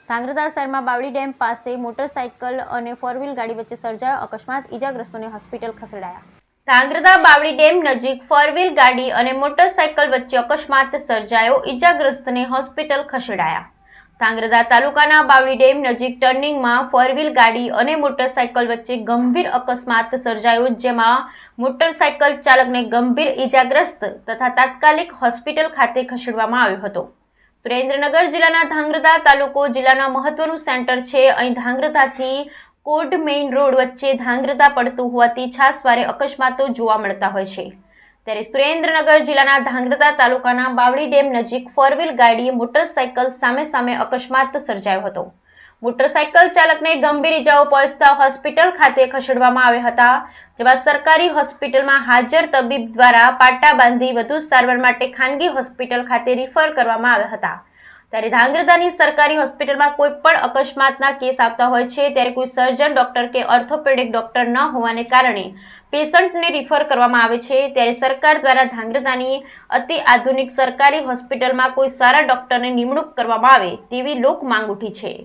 ધાંગધ્રા શહેરમાં બાવળી ડેમ પાસે મોટરસાઇકલ અને ફોર વ્હીલ ગાડી વચ્ચે સર્જાયો અકસ્માત, ઇજાગ્રસ્તોને હોસ્પિટલ ખસેડાયા। ધાંગધ્રા બાવળી ડેમ નજીક ફોર વ્હીલ ગાડી અને મોટરસાઇકલ વચ્ચે અકસ્માત સર્જાયો, ઇજાગ્રસ્તને હોસ્પિટલ ખસેડાયા। ધાંગધ્રા તાલુકાના બાવળી ડેમ નજીક ટર્નિંગમાં ફોર વ્હીલ ગાડી અને મોટરસાઇકલ વચ્ચે ગંભીર અકસ્માત સર્જાયો, જેમાં મોટરસાઇકલ ચાલકને ગંભીર ઇજાગ્રસ્ત તથા તાત્કાલિક હોસ્પિટલ ખાતે ખસેડવામાં આવ્યો હતો। સુરેન્દ્રનગર જિલ્લાના ધાંગધ્રા તાલુકો જિલ્લાના મહત્વનું સેન્ટર છે। અહીં ધાંગધ્રાથી કોટ મેઇન રોડ વચ્ચે ધાંગધ્રા પડતું હોવાથી છાસવારે અકસ્માતો જોવા મળતા હોય છે। ત્યારે સુરેન્દ્રનગર જિલ્લાના ધાંગધ્રા તાલુકાના બાવળી ડેમ નજીક ફોર વ્હીલ ગાડી મોટરસાઇકલ સામે અકસ્માત સર્જાયો હતો। મોટરસાઇકલ ચાલકને ગંભીર ઇજાઓ પહોંચતા હોસ્પિટલ ખાતે ખસેડવામાં આવ્યા હતા, જેમાં સરકારી હોસ્પિટલમાં હાજર તબીબ દ્વારા પાટા બાંધી વધુ સારવાર માટે ખાનગી હોસ્પિટલ ખાતે રિફર કરવામાં આવ્યા હતા। ત્યારે ધાંગધ્રાની સરકારી હોસ્પિટલમાં કોઈ પણ અકસ્માતના કેસ આવતા હોય છે, ત્યારે કોઈ સર્જન ડોક્ટર કે ઓર્થોપેડિક ડોક્ટર ન હોવાને કારણે પેશન્ટને રિફર કરવામાં આવે છે। ત્યારે સરકાર દ્વારા ધાંગધ્રાની અતિ આધુનિક સરકારી હોસ્પિટલમાં કોઈ સારા ડોક્ટરની નિમણૂક કરવામાં આવે તેવી લોક માંગ ઉઠી છે।